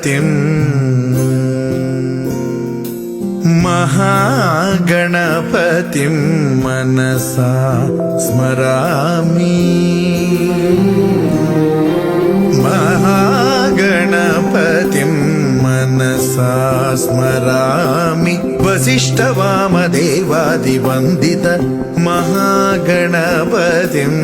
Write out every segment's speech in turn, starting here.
गणपतिं महागणपतिं मनसा स्मरामि। महागणपतिं मनसा स्मरामि। वसिष्ठवामदेवादिवन्दित महागणपतिम्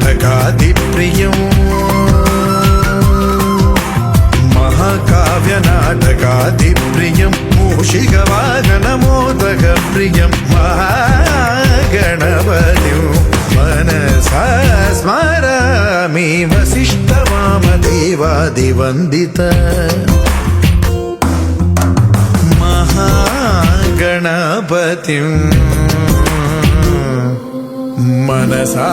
महाकाव्यनाटकादिप्रियं महाकाव्यनाटकादिप्रियं मूषिकवाहनमोदकप्रियं महागणपतिं मनसा स्मरामि। वसिष्ठवामदेवादिवन्दित गणपतिं मनसा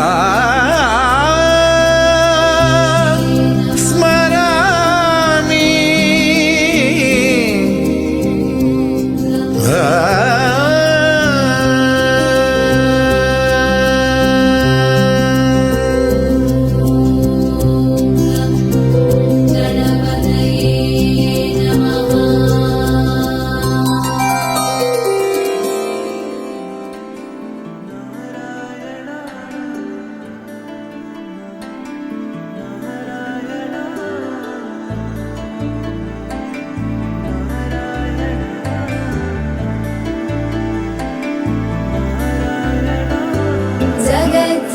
स्मरामि।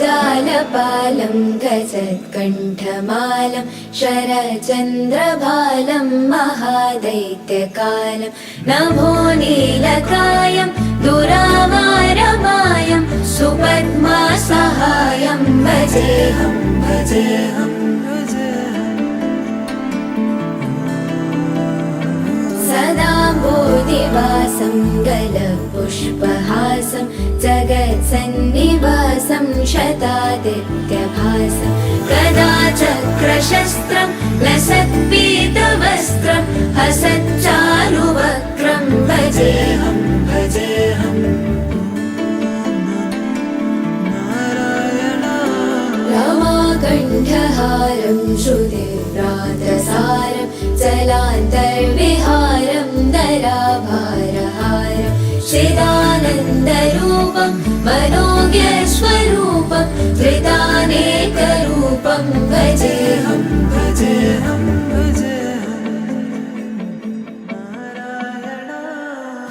जगज्जालपालं गजत्कण्ठमालं शरचन्द्रभालं महादैत्यकालं नभो नीलकायं दुरावारमायं सुपद्मासहायं भजेऽहं भजेऽहम्। सदा बोधिवासं गलपुष्पहासं जगत्सन्निवासं शतादित्यभासं गदा चक्रशस्त्रं लसत्पीतवस्त्रं हसच्चारुवक्त्रं भजेऽहं भजेऽहम्। रमाकण्ठहारं श्रुतिव्रातसारं जलान्तर्विहारं दराभारहारं चिदानन्दरूपं मनोज्ञस्वरूपं धृतानेकरूपं भजेऽहं भजेऽहं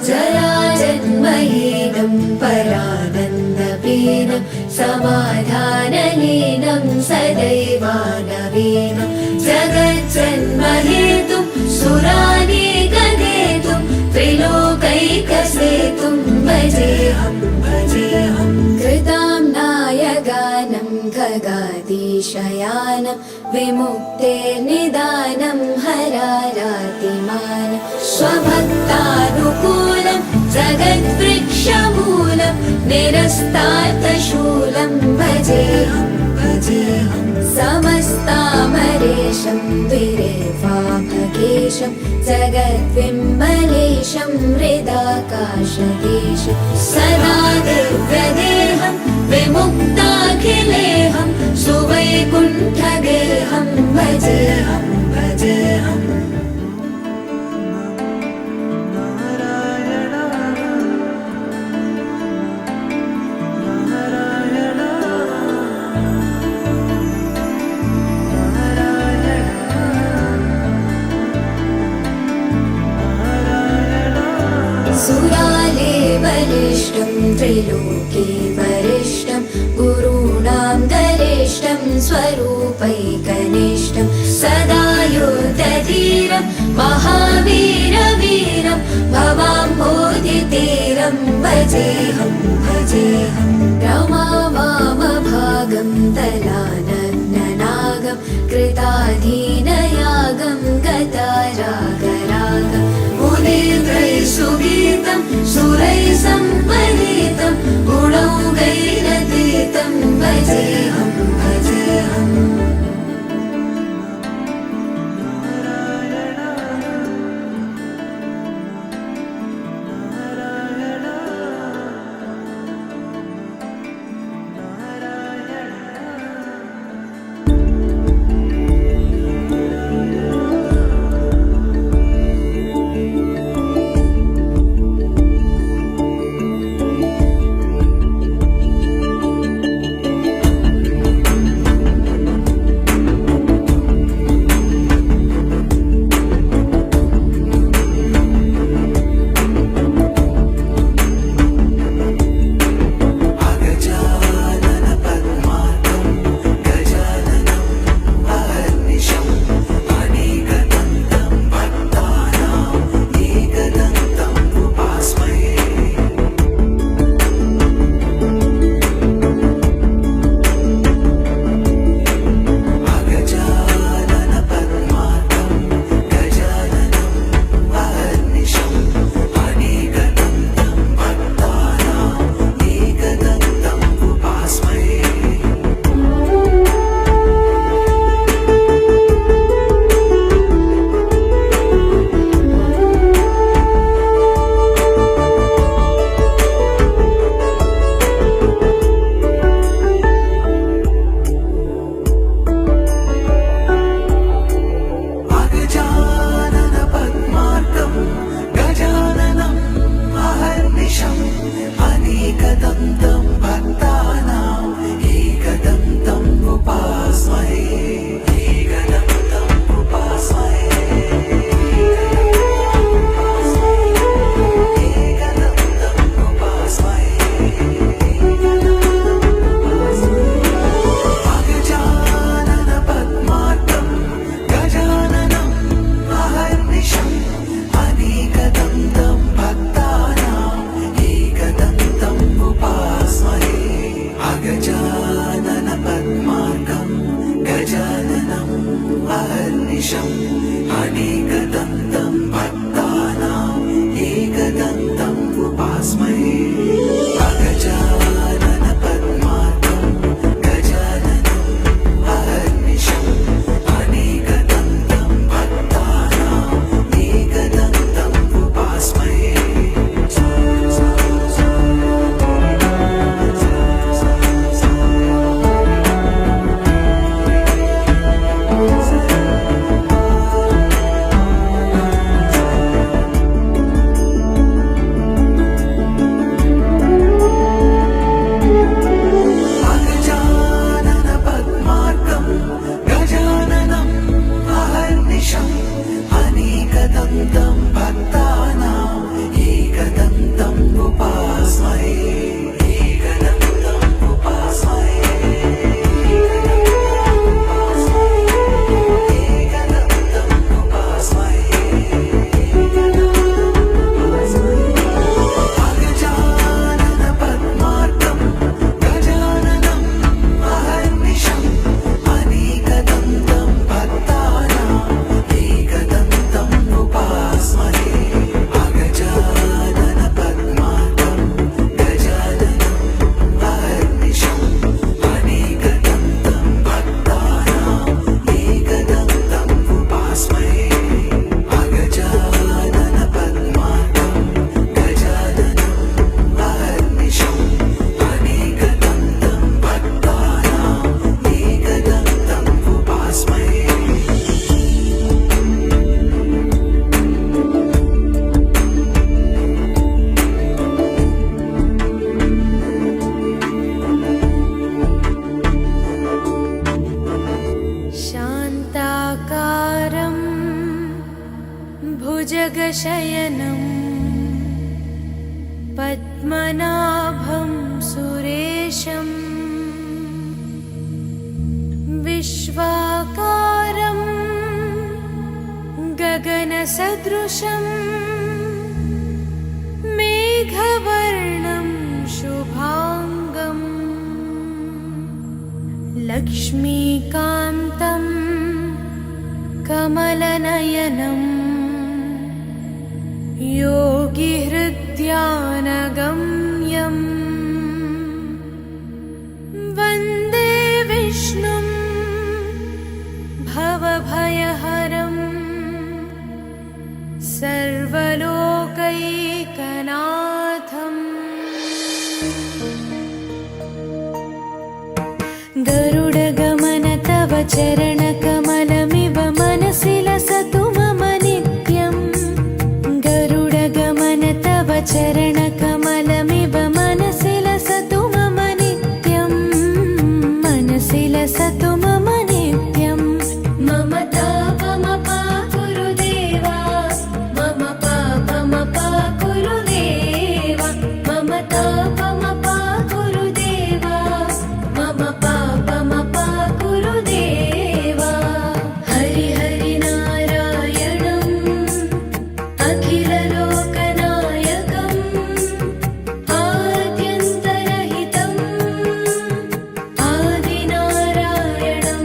जराजन्महीनं परानन्दपीनं समाधानलीनं सदैवानवीनं जगज्जन्महेतुं सुरानेकनेतुं त्रिलोकैकसेतुं भजेऽहं भजेऽहं। कृतां नायगानं खगाधीश शयानं विमुक्तेर्निदानं हरारातिमानं स्वभक्तानुकूलं जगद्वृक्षमूलं निरस्तार्थशूलं भजेऽहं समस्तामरेशं द्विरेफाभगेशं जगद्विम्बलेशं हृदाकाशदेशं सदा दिव्यदेहं विमुक्ताखिलेऽहं सुवैकुण्ठगेहं भजेऽहं सुराले बलिष्ठं त्रिलोके वरिष्ठं गुरूणां गरिष्ठं स्वरूपैकनिष्ठं सदा युद्धधीरं महावीरवीरं भवाम्भोधितीरं भजेऽहं रमावामभागं दलानग्ननागं कृताधीनयागं गतारागरागं मुनीन्द्रैः सुगीतं सुरैः सम्परीतं गुणौघैरतीतं भजेऽहं भुजगशयनं पद्मनाभं सुरेशं विश्वाकारं गगनसदृशं मेघवर्णं शुभाङ्गं लक्ष्मीकान्तं कमलनयनम् योगिहृद्यानगम्यम् वन्दे विष्णुं भवभयहरं सर्वलोकैकनाथम् गरुडगमन तव चरणकमलमिव मनसि लसतु मम नित्यम् गरुडगमन तव चरणकमलमिव मनसि लसतु मम नित्यम् मनसि लसतु मम नित्यम् मम तापमपा गुरुदेवा मम पापमपा गुरुदेवा मम तापमपा गुरुदेवा मम पापमपा गुरुदेवा हरि हरि नारायणम् अखिललोकनायकम् आद्यन्तरहितम् आदिनारायणम्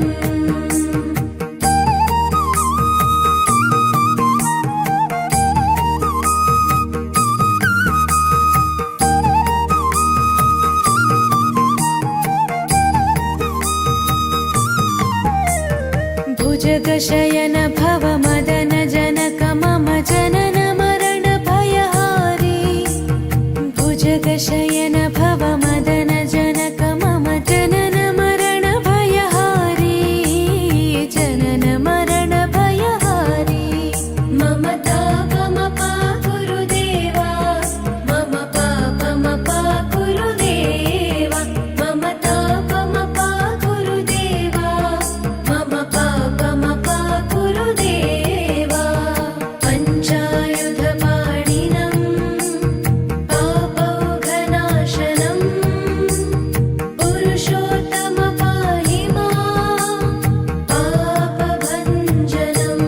भुजगशयन भव मदन जनक मम जनन मरण भयहारी भुजगशयन भव मदन जनक मम जनन मरण भयहारी जनन मरण भयहारी मम तापमपा गुरुदेवा मम पापमपा गुरुदेवा मम तापमपा गुरुदेवा मम पापमपा गुरुदेवा पञ्चायुधपाणिनं पापौघनाशनं पुरुषोत्तम पाहि मां पापभञ्जनम्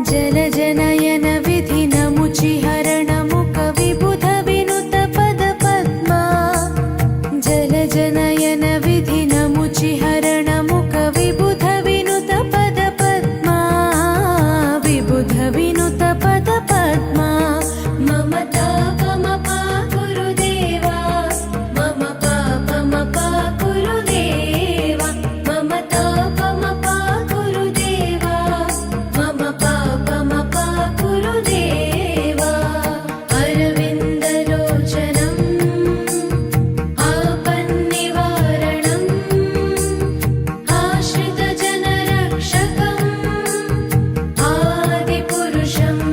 जलजनयन विधिनमुचिहरणमुख विबुध विनुत पद पद्मा जलजनयन विधिनमुचिहरणमुख विबुध विनुत पद पद्मा विबुध विनुत पद पद्मा मम तापमपा गुरुदेवा मम पापमपा गुरुदेवा मम तापमपा गुरुदेवा मम पापमपा गुरुदेवा अरविन्दलोचनम् आपन्निवारणम् आश्रितजनरक्षकम् आदिपुरुषम्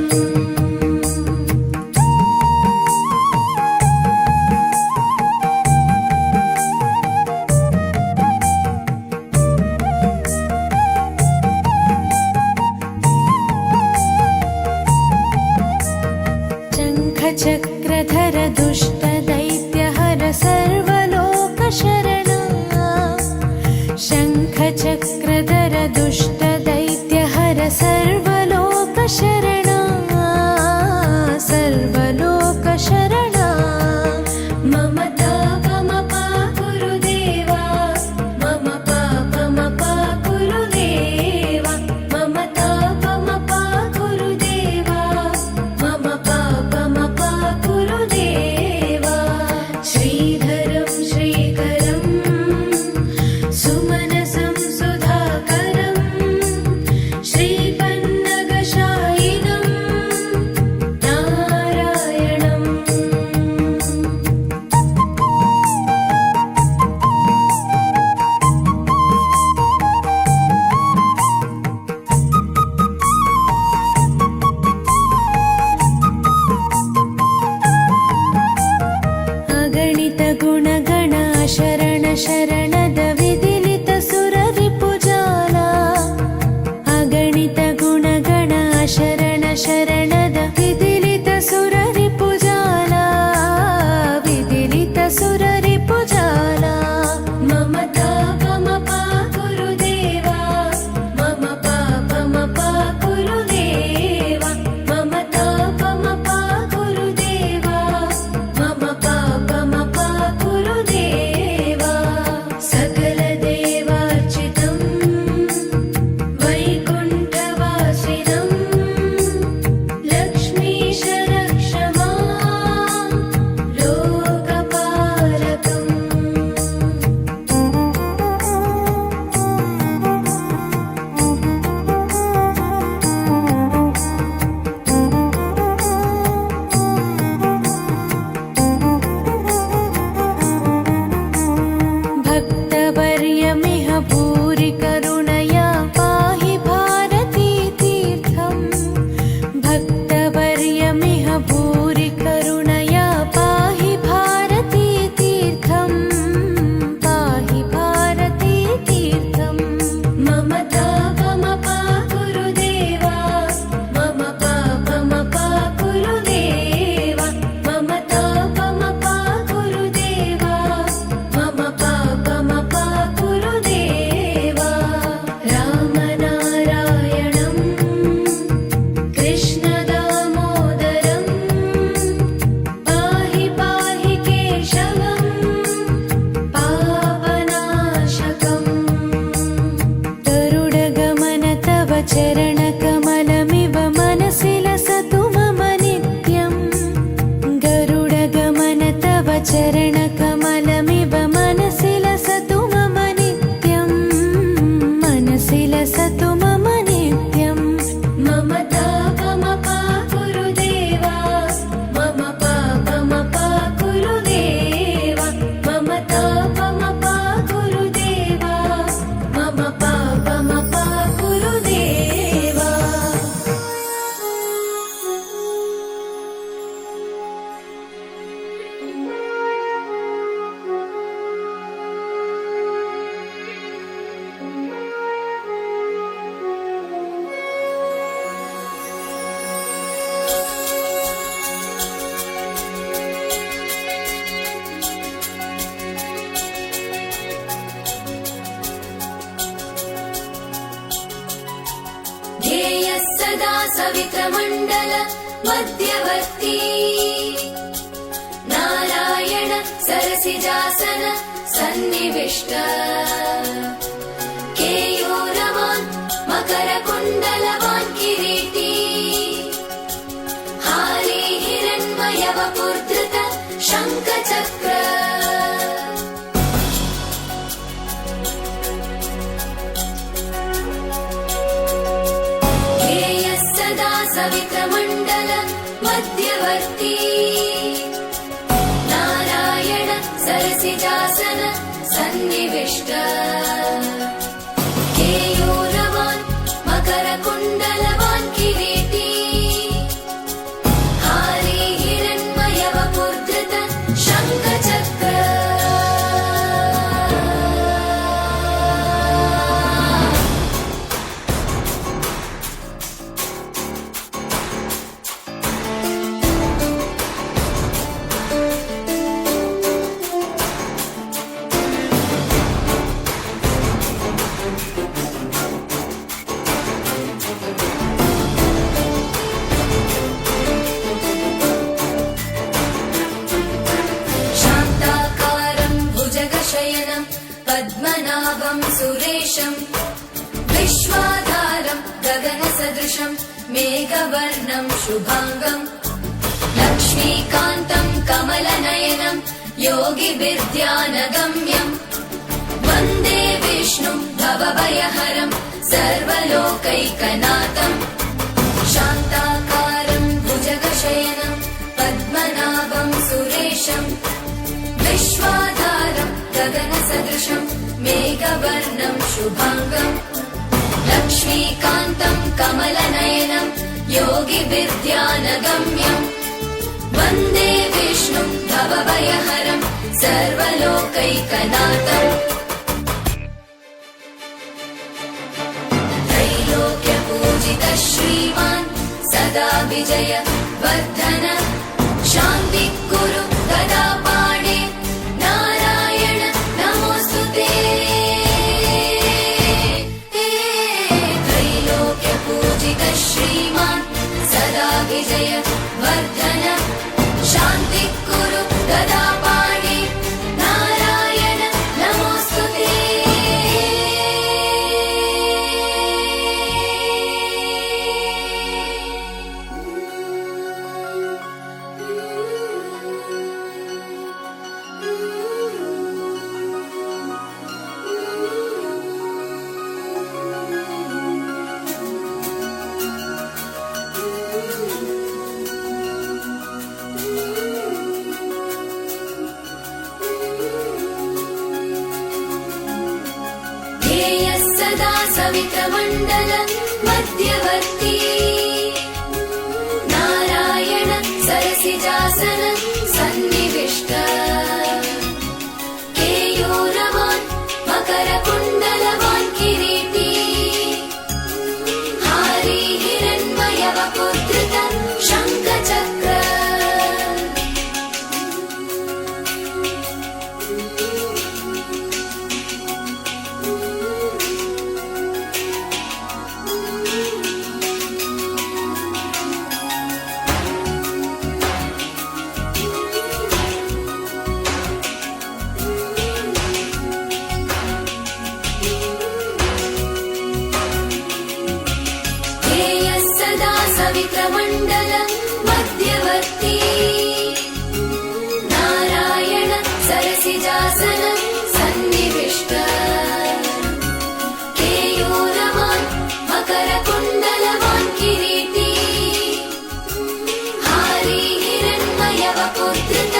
शङ्खचक्रधर दुष्टदैत्यहर सर्वलोकशरणा शङ्खचक्रधर दुष्टदैत्यहर सर्वलोकशरणा सर्वलोकशरणा मम तापमपा गुरुदेवा मम पापमपा गुरुदेवा मम तापमपा गुरुदेवा मम पापमपा गुरुदेवा श्रीधरं श्रीकरं सुमनसं सुधाकरं श्रीपन्नगशायिनं ಶರಣದ ವಿದಿಲಿತ ಸುರರಿಪುಜಾಲ ಅಗಣಿತ ಗುಣಗಣ ಶರಣ ಶರಣದ ವಿದಿಲಿತ ಸುರರಿಪುಜಾಲ ವಿದಿಲಿತ ಸುರರಿಪುಜಾಲ ಮಮತಾ ಪಮಪ ಗುರುದೇವ ಮಮ ಪಾಪಮಪ ಗುರುದೇವ ಮಮತಾ ಪಮಪ ಗುರುದೇವ ಮಮ ಪಾಪಮಪ ಗುರುದೇವ ಸಕಲ ದೇವಾರ್ಚಿತಂ ವೈಕುಂಠವಾಸಿನಂ ಲಕ್ಷ್ಮೀಶ ರಕ್ಷ ಮಾಂ ಲೋಕಪಾಲಕಂ भक्तवर्यमिह भूरि करुणया पाहि भारती तीर्थम् भक्तवर्यमिह भूरि करुणया पाहि भारती तीर्थम् पाहि भारती तीर्थम् ममता पमप गुरुदेव मम पापमप गुरुदेव ममता पमप गुरुदेव मम पापमप गुरुदेव रामनारायणं कृष्णदामोदरं पाहि पाहि केशवं पापनाशकम् गरुडगमन तव चरणकमलमिव मनसि लसतु मम नित्यम् गरुडगमन तव चरणकमलमिव मनसि लसतु मम नित्यम् मनसि लसतु मम नित्यम् ममता पमप गुरुदेव मम पापमप गुरुदेव ममता पमप गुरुदेव मम पापमप गुरुदेव ध्येयः सदा सवित्रमण्डल मध्यवर्ती नारायण सरसिजासन सन्निविष्ट केयूरवान् मकरकुण्डलवान् किरीटी हारी हिरण्मयवपुर्धृत शङ्खचक्र ध्येयः सदा सवित्रमण्डल मध्यवर्ती नारायण सरसिजासन सन्निविष्ट केयूरवान् मकरकुण्डलवान् किरीटी हारी हिरण्मयवपुर्धृत शङ्खचक्र शान्ताकारं भुजगशयनं पद्मनाभं सुरेशं विश्वाधारं गगनसदृशं मेघवर्णं शुभाङ्गं लक्ष्मीकान्तं कमलनयनं योगिभिर्ध्यानगम्यं वन्दे विष्णुं भवभयहरं सर्वलोकैकनाथं शान्ताकारं भुजगशयनं पद्मनाभं सुरेशं विश्वाधारं गगनसदृशं मेघवर्णं शुभाङ्गं लक्ष्मीकान्तं कमलनयनं योगिभिर्ध्यानगम्यं वन्दे विष्णुं भवभयहरं सर्वलोकैकनाथम् त्रैलोक्यपूजित श्रीमान् सदा विजय वर्धन शान्ति कुरु गदा पाणे नारायण नमोऽस्तुते त्रैलोक्यपूजित श्रीमान् सदा विजय वर्धन शान्ति कुरु गदा पाणे नारायण नमोऽस्तुते ध्येयः सदा सवितमण्डल मध्यवर्ती नारायण सरसिजासन सन्निविष्ट केयूरवान् मकरकुण्डलवान् किरीटी हारी हिरण्मयवपुत्रित शङ्खचक्र ध्येयः सदा सवितमण्डल मध्यवर्ती नारायण सरसिजासन सन्निविष्ट केयूरवान् मकरकुण्डलवान् किरीटी हारी हिरण्मयवपुत्रित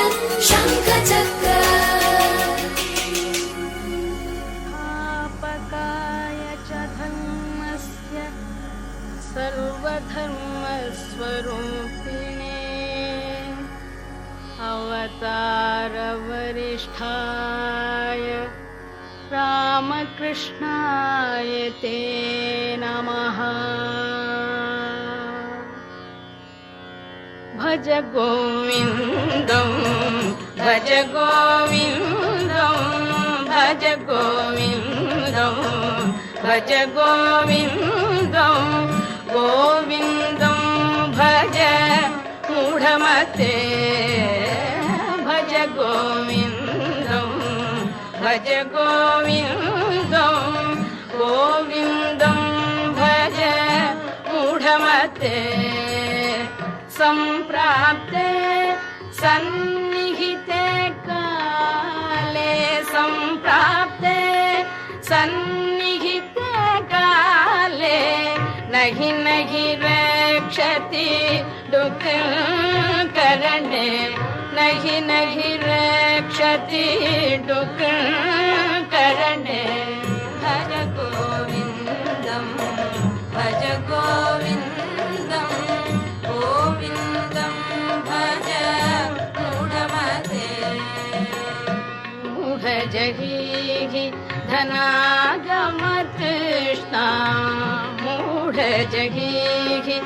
शङ्खचक्र स्थापकाय च धर्मस्य सर्वधर्मस्वरूपिणे अवतारवरिष्ठाय रामकृष्णाय ते नमः भज गोविन्दं भज गोविन्दं भज गोविन्दं भज गोविन्दं गोविन्दं भज मूढमते भज गोविन्दं भज गोविन्दं गोविन्दं भज मूढमते सम्प्राप्ते सन्निहिते काले सम्प्राप्ते सन्निहिते काले नहि नहि रक्षति डुक्करणे नहि नहि रक्षति डुक्करणे भज गोविन्दं भज गोविन्दं गोविन्दं भज मूढमते मूढजहीहि धनागमतृष्णा मूढजहीहि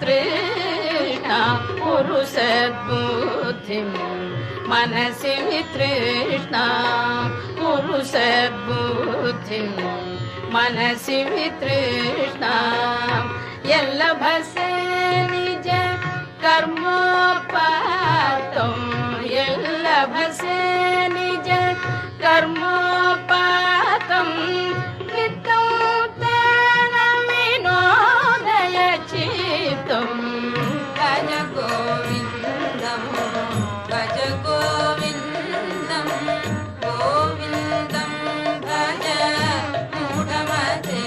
धनागमतृष्णा कुरु सद्बुद्धिं मनसि वितृष्णा कुरु सद्बुद्धिं मनसि वितृष्णा यल्लभसे निज कर्मोपातं यल्लभसे निज कर्मोपातं वित्तं तेन विनोदय चित्तं भज गोविन्दं भज गोविन्दं गोविन्दं भज मूढमते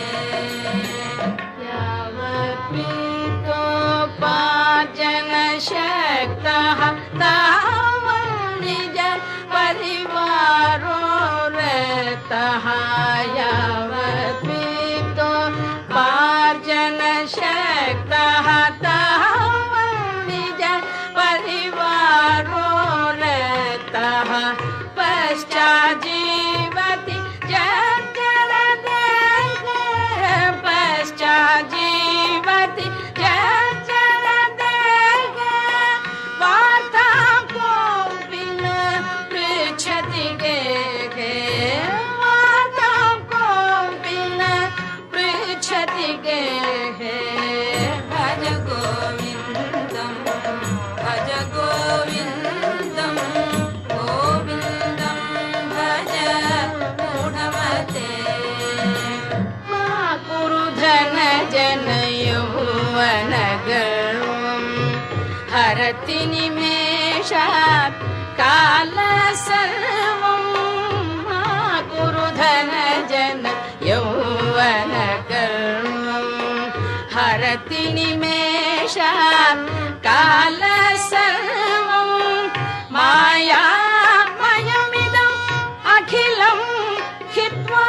यावत्वितोपार्जनशक्तः तावत् निज परिवारो रतः यावत्वितोपार्जनशक्तः तावत् निज परिवारो रतः जन यौवन गर्वं हरति निमेषात् काल सर्वं मा कुरु धन जन यौवन गर्वं हरति निमेषात् काल सर्वं मायामयमिदम् अखिलं हित्वा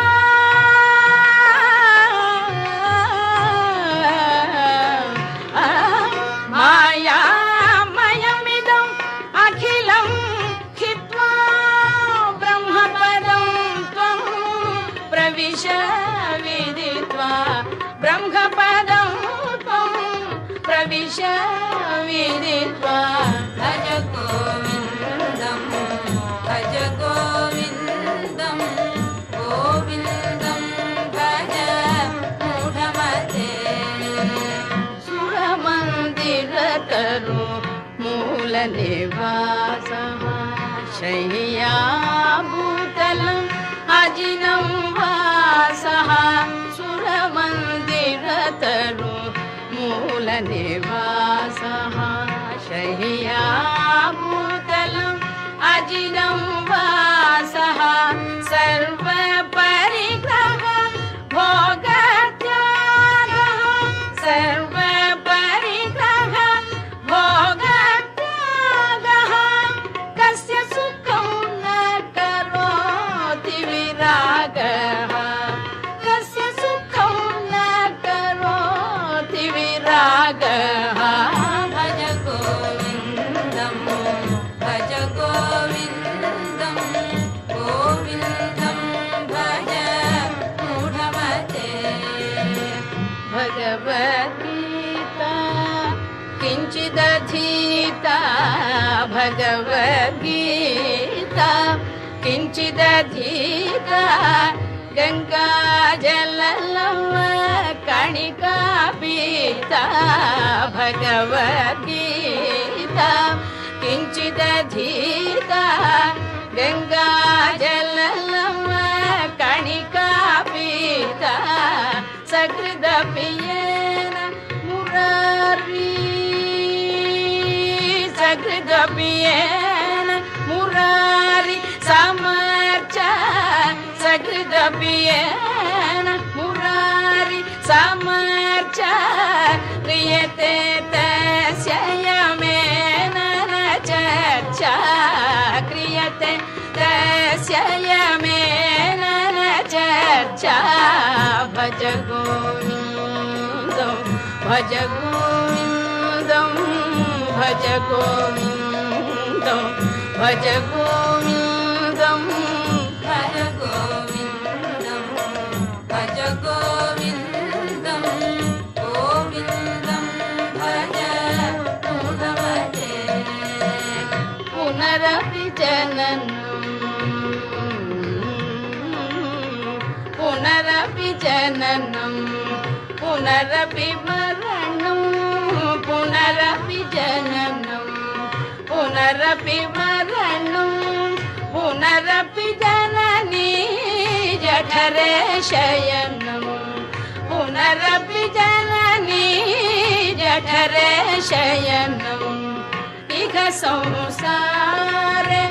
मायामयमिदम् अखिलं हित्वा ब्रह्मपदं त्वं प्रविश विदित्वा ब्रह्मपदं त्वं प्रविश विदित्वा भज गोविन्दं भज गोविन्दं गोविन्दं भज मूढमते सुरमन्दिरतरु मूलनिवासः शय्याभूतलम् अजिनं वासः सुरमन्दिरतरु मूलनिवासः शय्याभूतलम् अजिनं वासः सर्वपरिग्रह भोगत्यागः सर्वपरिग्रह भोगत्यागः कस्य सुखं न करोति विरागः कस्य सुखं न करोति विरागः भज गोविन्दं भज गोविन्दं गोविन्दं भज मूढमते भगवद्गीता किञ्चिदधीता भगवद्गीता किञ्चिदधीता गङ्गाजललव कणिका पीता भगवद्गीता किञ्चिदधीता गङ्गाजललव कणिका पीता सकृदपि येन मुरारी सकृदपि येन मुरारी समर्च सकृदपि येन मुरारी समर्च क्रियते तस्य यमेन न चर्चा क्रियते तस्य यमेन न चर्चा भज गोविन्दं भज गोविन्दं भज गोविन्दं भज गोविन्दं भज गोविन्दं भज गोविन्दं गोविन्दं भज मूढमते पुनरपि जननं पुनरपि जननं पुनरपि मरणं पुनरपि जननं पुनरपि मरणं पुनरपि जननी जठरे शयनं पुनरपि जननी जठरे शयनं इह संसारे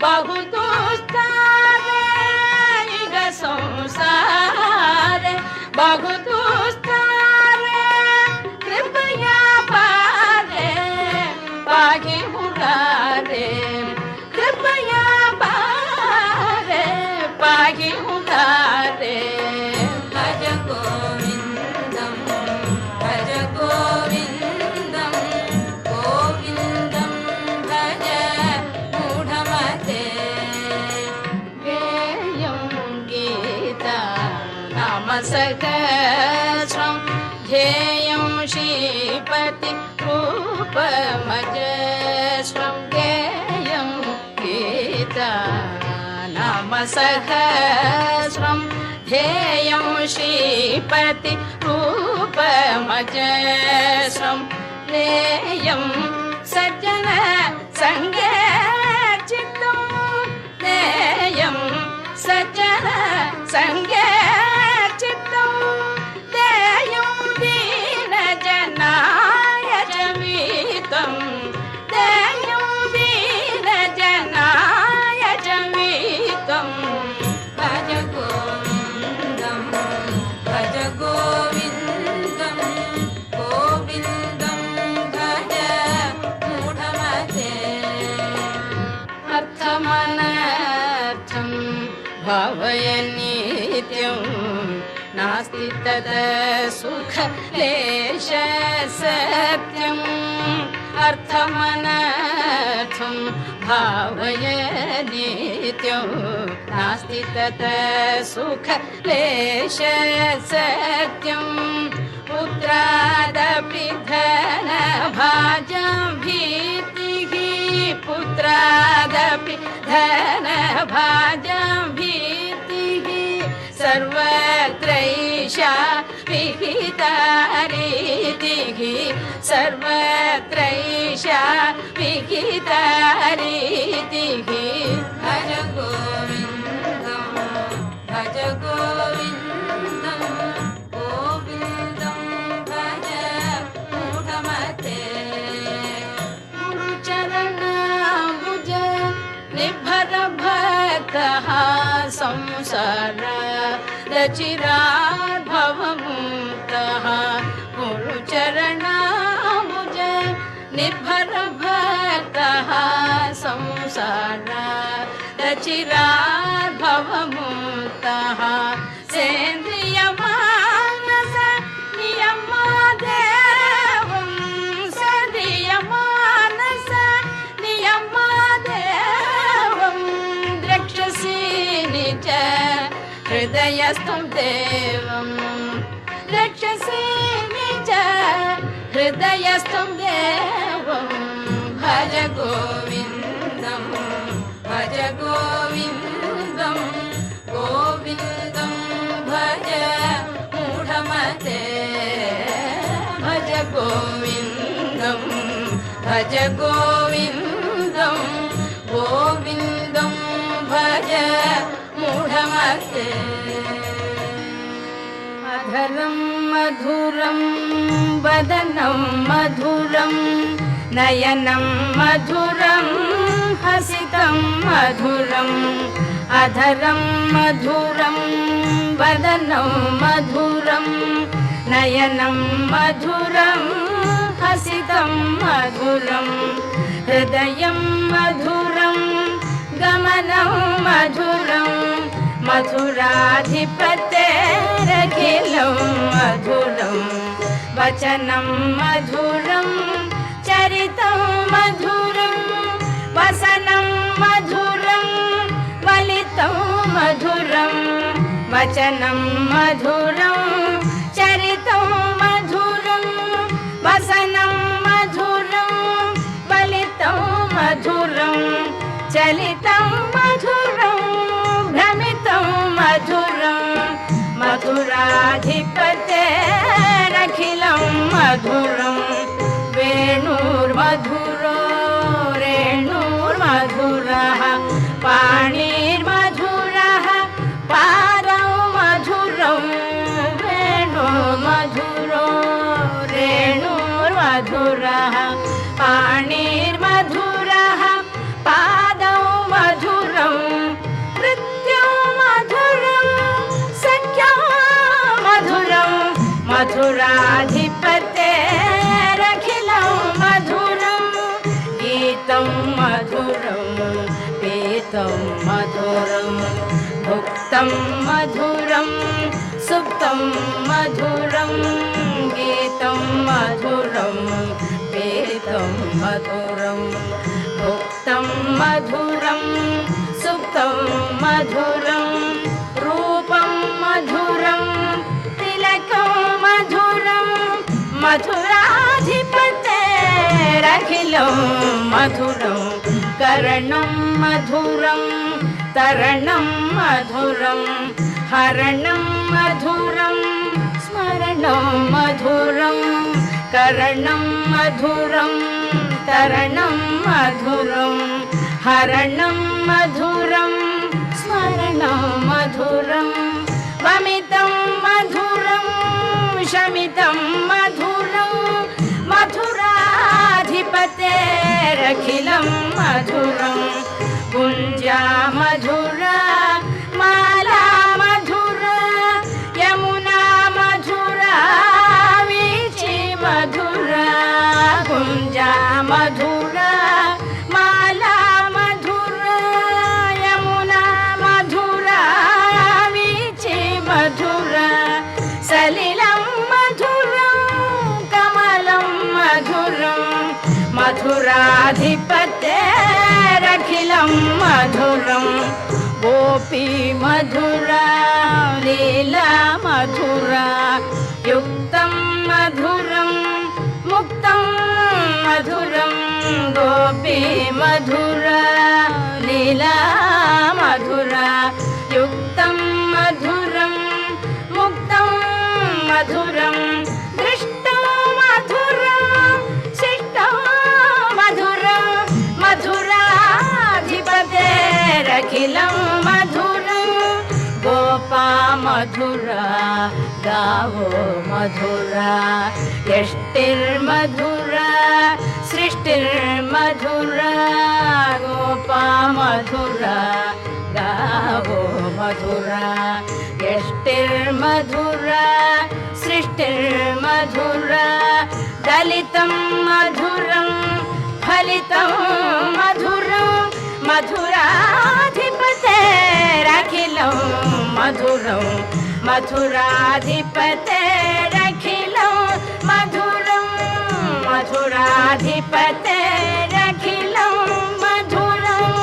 बहु दुस्तारे इह संसारे बहु दुस्तारे कृपया पारे पाहि मुरारे कृपया पारे पाहि मुरारे भज गोविन्दं भज गोविन्दं गोविन्दं भज मूढमते गेयं गीता नाम सहस्रं ध्येयं श्रीपति रूपमजस्रं गेयं गीता नाम सहस्रं ध्येयं श्रीपति रूपमजस्रं नेयं सज्जन संगे चित्तं नेयं सज्जन संगे चित्तं नेयं भावय नित्यं नास्ति तद सुख लेश सत्यम् अर्थमनर्थं भावय नित्यं नास्ति तद सुख लेश सत्यम् पुत्रादपि धनभाजं भीतिः पुत्रादपि धनभाजं भीतिः सर्वत्रैषा विहिता रीतिः सर्वत्रैषा विहिता रीतिः भज गोविन्दं भज गोविन्दं गोविन्दं भज मूढमते गुरुचरणाम्बुज निर्भर भक्तः संसार चिराद्भवमुक्तः गुरुचरणाम्बुज निर्भर भक्तः संसार चिराद्भवमुक्तः सेन्द्रियमानस नियमादेवं सदीयमानस नियमादेवं द्रक्ष्यसि निज हृदयस्थं देवं रक्षसि निज हृदयस्थं देवं भज गोविन्दं भज गोविन्दं गोविन्दं भज मूढमते भज गोविन्दं भज गोविन्दं गोविन्दं भज मूढमते अधरं मधुरं वदनं मधुरं नयनं मधुरं हसितं मधुरम् अधरं मधुरं वदनं मधुरं नयनं मधुरं हसितं मधुरं हृदयं मधुरं गमनं मधुरं मधुराधिपतेरखिलं मधुरं वचनं मधुरं चरितं मधुरं वसनं मधुरं वलितं मधुरं वचनं मधुरं चरितं मधुरं वसनं मधुरं वलितं मधुरं चलितं मधुरं भ्रमितं मधुरं मधुराधिपतेरखिलं मधुरं वेणुर्मधुरो रेणुर्मधुरः पाणिर्मधुरः पादौ मधुरं वेणुर्मधुरो रेणुर्मधुरः पाणिर्मधुरः पादौ मधुरं नृत्यं मधुरं सख्यं मधुरं मधुराधिपतेरखिलं मधुरं गीतं मधुरं पीतं मधुरं भुक्तं मधुरं सुप्तं मधुरं गीतं मधुरं पीतं मधुरं भुक्तं मधुरं सुप्तं मधुरं रूपं मधुरं तिलकं मधुरं मधुराधिपतेरखिलं मधुरं करणं मधुरं तरणं मधुरं हरणं मधुरं स्मरणं मधुरं करणं मधुरं तरणं मधुरं हरणं मधुरं स्मरणं मधुरं वमितं मधुरं शमितं मधुरं मधुराधिपतेरखिलं मधुरं कुञ्जा मधुरा माला मधुरा यमुना मधुरा वीची मधुरा कुञ्जा मधुरा माला मधुरा यमुना मधुरा मधुराधिपतेरखिलं मधुरं गोपी मधुरा लीला मधुरा युक्तं मधुरं मुक्तं मधुरं गोपी मधुरा लीला मधुरा युक्तं मधुरं मुक्तं मधुरं दृष्टं मधुरं शिष्टं मधुरं मधुराधिपतेरखिलं मधुरं गोपा मधुरा गावो मधुरा यष्टिर्मधुरा सृष्टिर्मधुरा गोपा मधुरा गावो मधुरा यष्टिर्मधुरा सृष्टिर्मधुरा दलितं मधुरं फलितं मधुरं मधुराधिपतेरखिलं मधुरं मधुराधिपतेरखिलं मधुरं मधुराधिपतेरखिलं मधुरम्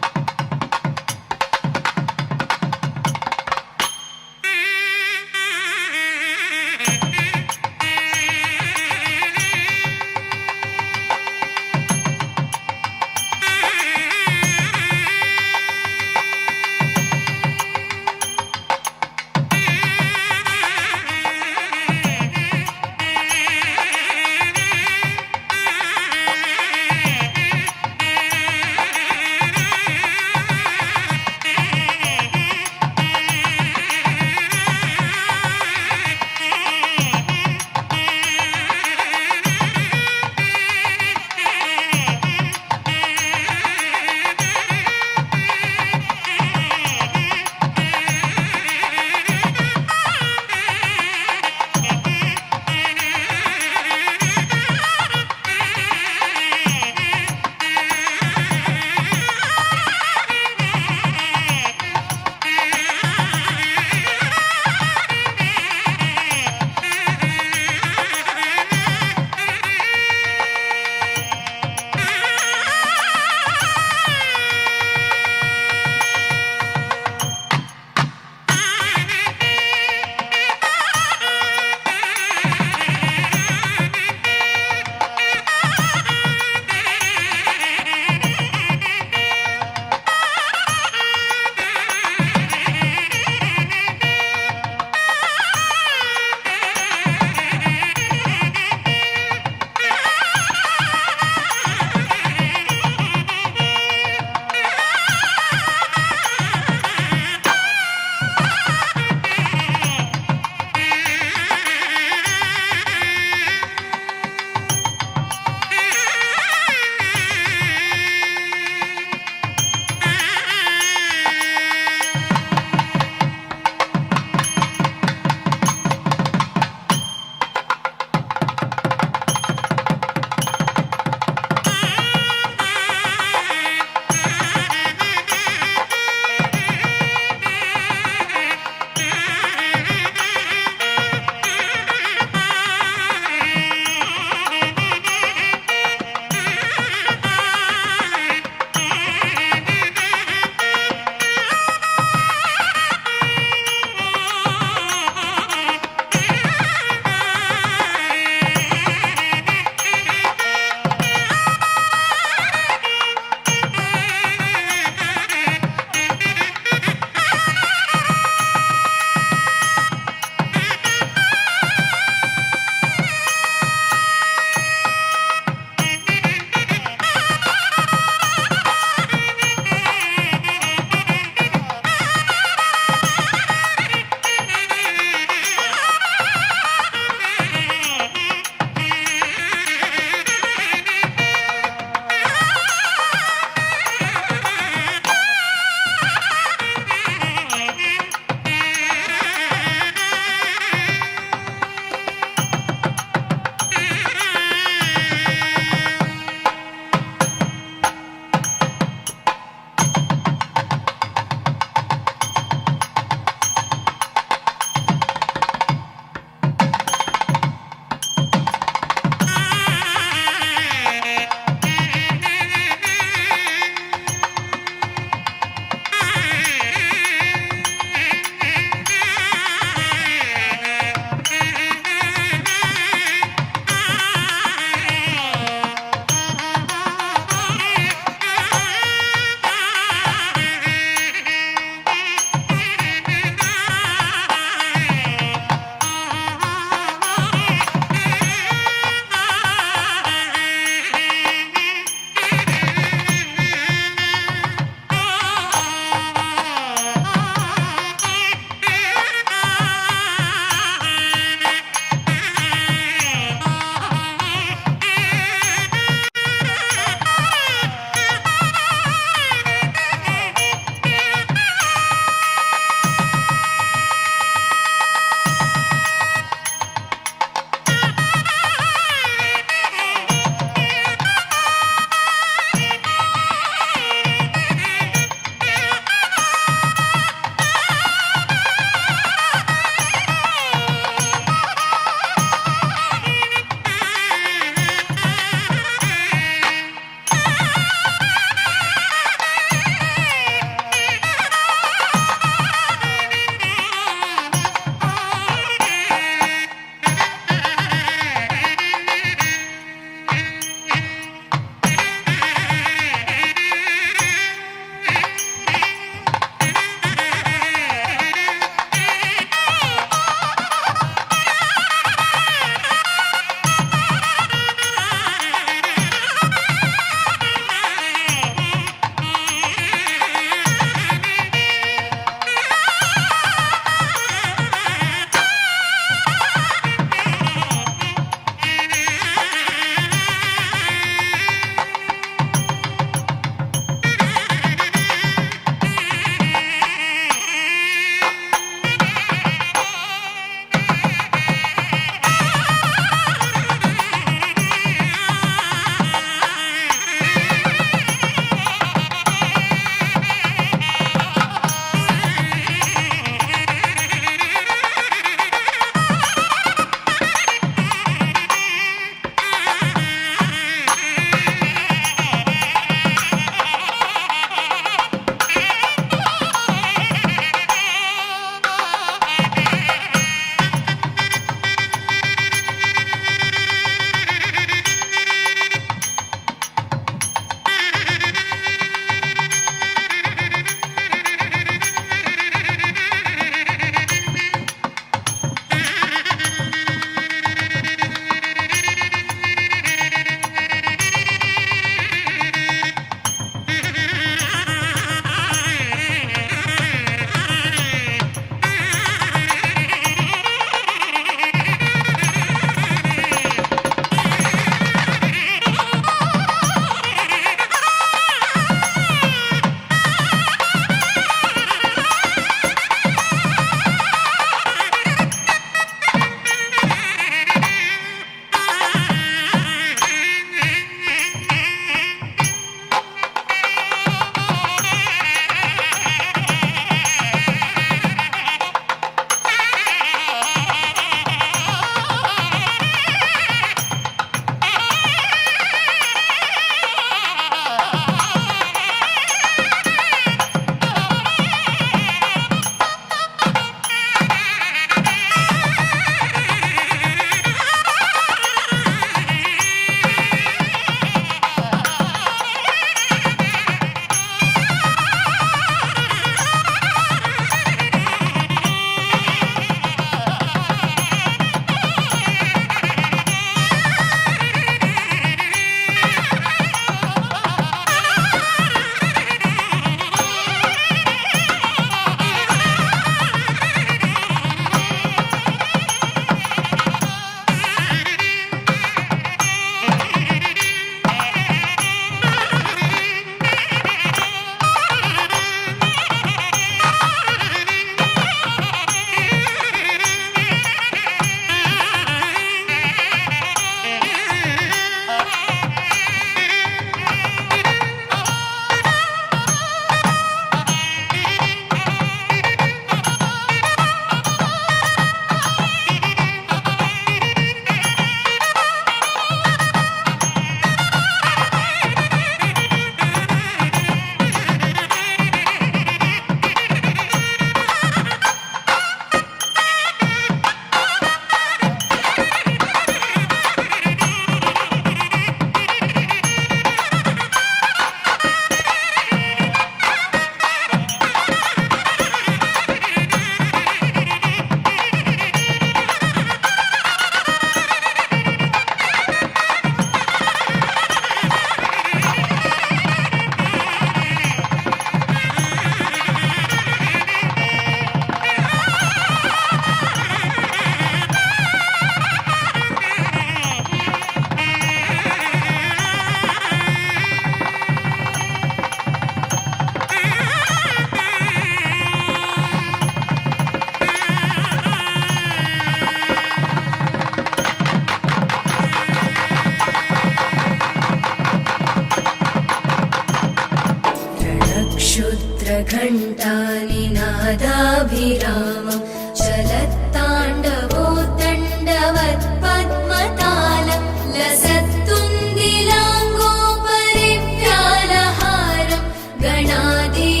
घण्टानिनादाभिरामं चलत्ताण्डवोत्तण्डवत् पद्मतालं लसत्तुन्दिलाङ्गोपरिव्यालहारं गणाधीशमीशानसूनुं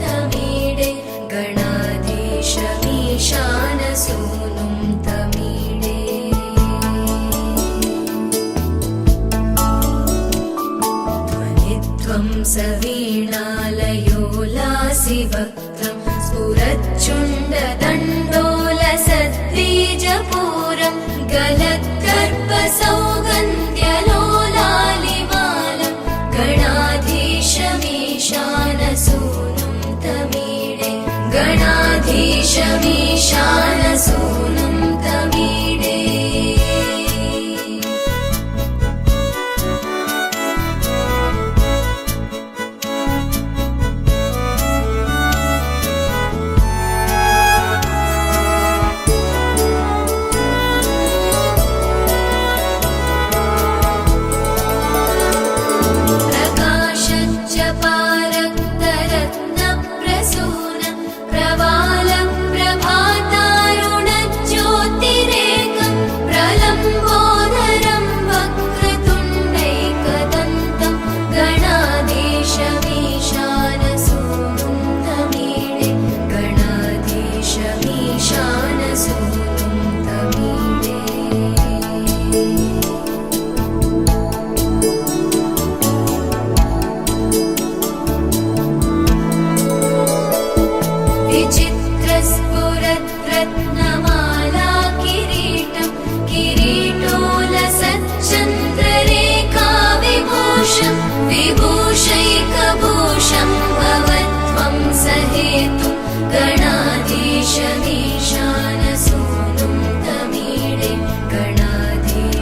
तमीडे गणाधीशमीशानसूनुं तमीडे ध्वनित्वं सवीणालयोलासि वक्त्रं स्फुरच्चुण्डदण्डोलसद्बीजपूरं गलत्कर्पसौगन्ध्यलोलालिमालं गणाधीशमीशानसूनुं तमीडे गणाधीशमीशानसूनुं तमीडे प्रकाशच्च पारक्तरत्नप्रसूनं प्रवालं प्रभातारुणज्योतिरेकं प्रलम्बोदरं वक्रतुण्डैकदन्तं गणाधीशमीशानसूनुं तमीडे गणाधीशमीशानसूनुं तमीडे विचित्रस्फुरद्रत्नमाला किरीटं किरीटोलसच्चन्द्ररेखा विभूषं विभूषैकभूषं भवत्वं सहेतुं गणाधीशमीशानसूनुं तमीडे गणाधीशमीशानसूनुं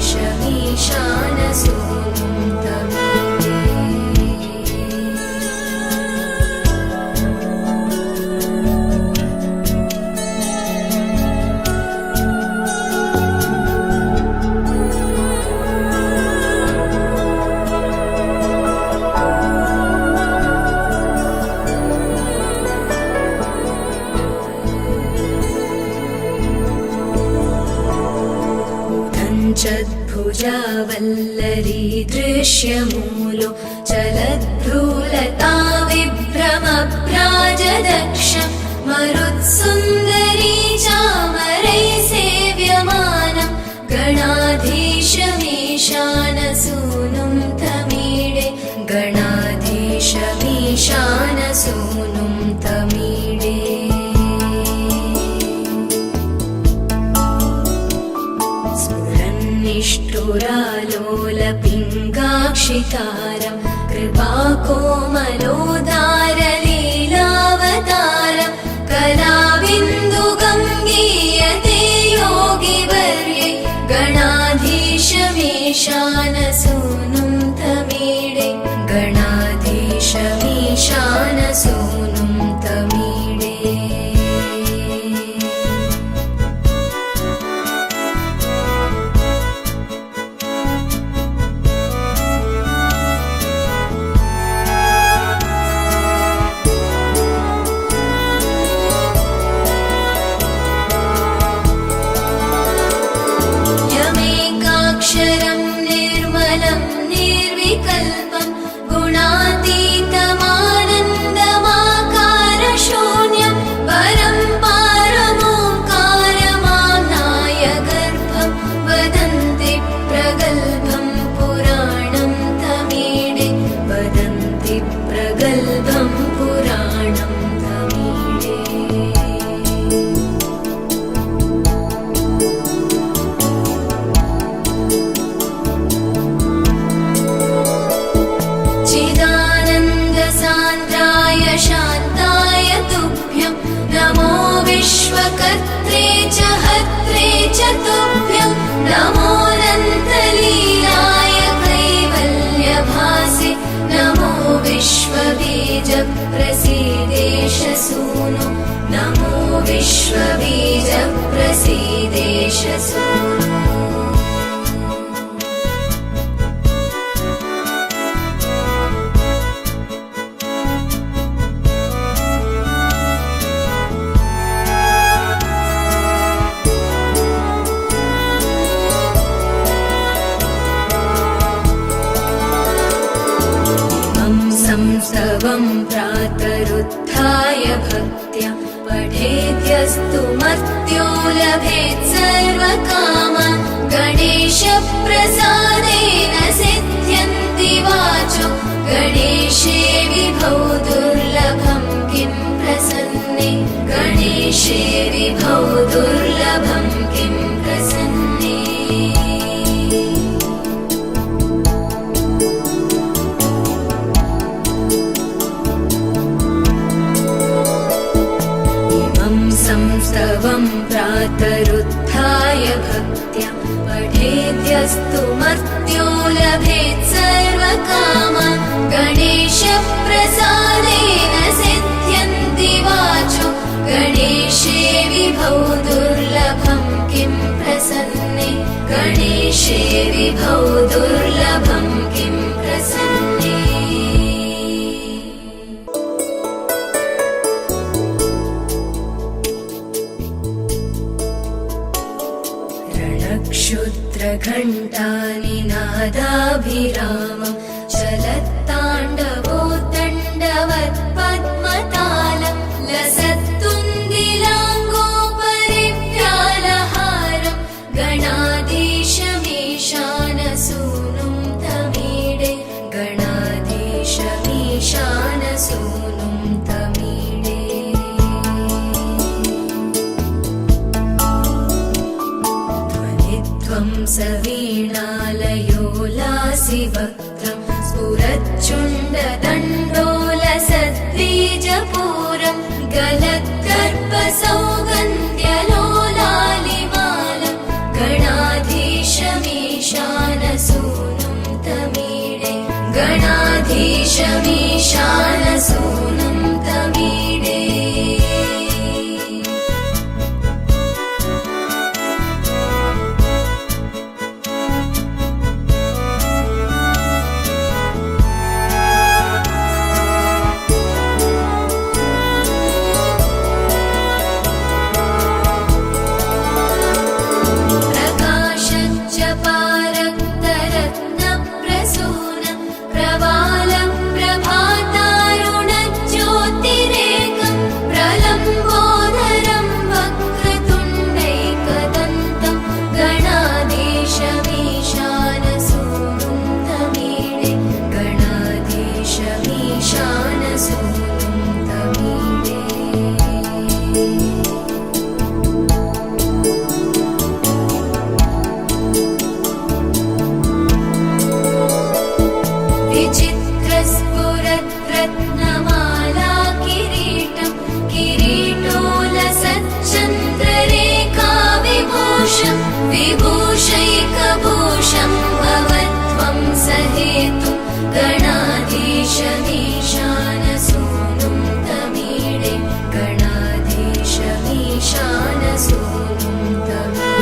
तमीडे भुजावल्लरी दृश्यमूलो चलद्भ्रूलता विभ्रमभ्राजदक्षं मरुत्सुन्दरी चामरैः सेव्यमानं गणाधीशमीशानसूनुं तमीडे गणाधीशमीशानसूनुं तमीडे निष्ठुरालोलपिङ्गाक्षितारं कृपाकोमलोदारलीलावतारं कलाबिन्दुगङ्गीयते योगिवर्ये गणाधीशमीशानसूनुं तमीडे गणाधीशमीशानसूनुं तमीडे यमेकाक्षरं निर्मलं निर्विकल्पं गुणातीतमानन्दमाकारशून्यं परं पारमोङ्कारमाम्नाय गर्भं वदन्ति प्रगल्भं पुराणं तमीडे वदन्ति प्रगल्भं पुराणं तमीडे स्तवं प्रातरुत्थाय भक्त्या पठेद्यस्तु मर्त्यो लभेत् सर्वकामान् गणेशप्रसादेन सिद्ध्यन्ति वाचो गणेशे विभौ दुर्लभं किं प्रसन्ने गणेशे विभौ दुर्लभं किं प्रसन्ने संस्तवं प्रातरुत्थाय भक्त्या पठेद्यस्तु मर्त्यो लभेत् सर्वकामान् गणेशप्रसादेन सिद्ध्यन्ति वाचो गणेशे विभौ दुर्लभं किं प्रसन्ने गणेशे विभौ दुर्लभं किं प्रसन्ने क्षुद्रघण्टानिनादाभिरामं चलत्ताण्डवोत्तण्डवत्पद्मतालं लसत्तुन्दिलाङ्गोपरिव्यालहारं गणाधीशमीशानसूनुं तमीडे गणाधीशमीशानसूनुं तमीडे सवीणालयोलासिवक्त्रं स्फुरच्चुण्डदण्डोलसद्बीजपूरं गलत्कर्पसौगन्ध्यलोलालिमालं गणाधीशमीशानसूनुं तमीडे गणाधीशमीशानसूनुं तमीडे विचित्रस्फुरद्रत्नमाला किरीटं किरीटोलसच्चन्द्ररेखा विभूषं विभूषैकभूषं भवत्वं सहेतु गणाधीशमीशानसूनुं तमीडे गणाधीशमीशानसूनुं तमीडे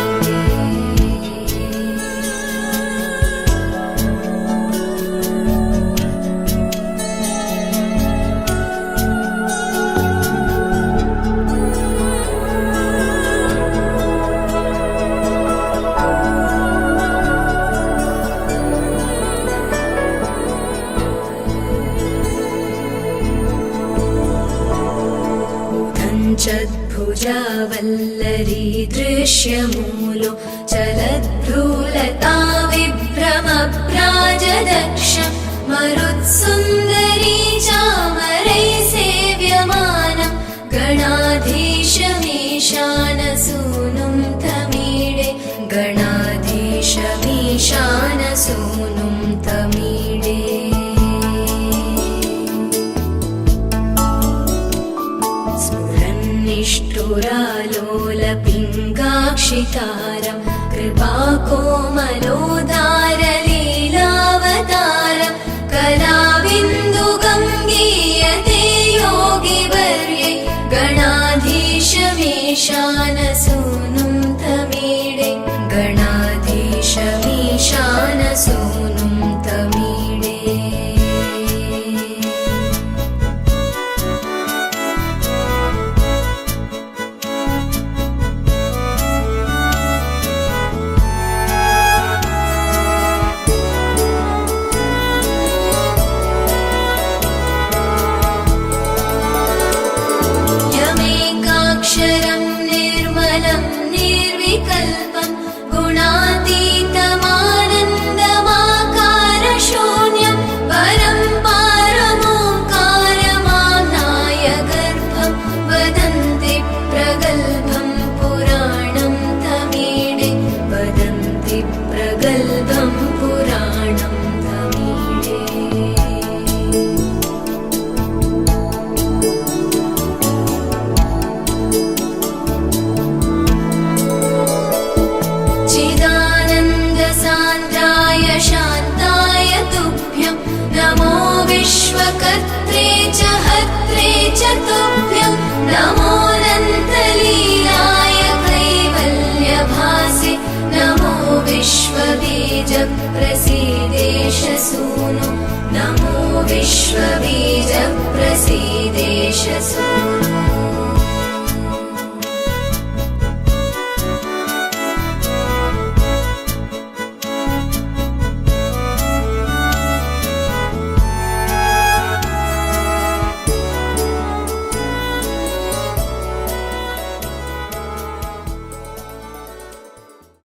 चद्भुजावल्लरी दृश्यमूलो चलद्भ्रूलता विभ्रमभ्राजदक्षं मरुत्सुन्दरी चामरै सेव्यमानं गणाधीशमीशानसूनुं तमीडे गणाधीशमीशानसूनुं तमीडे निष्ठुरालोलपिङ्गाक्षितारं कृपाकोमलोदारलीलावतारं कलाबिन्दुगं गीयते योगिवर्ये गणाधीशमीशानसूनुं तमीडे गणाधीशमीशानसूनुं तमीडे कर्त्रे च हर्त्रे च तुभ्यं नमोऽनन्तलीलाय कैवल्यभासे नमो विश्वबीजप्रसीदेश सूनो नमो विश्वबीजप्रसीदेश सूनो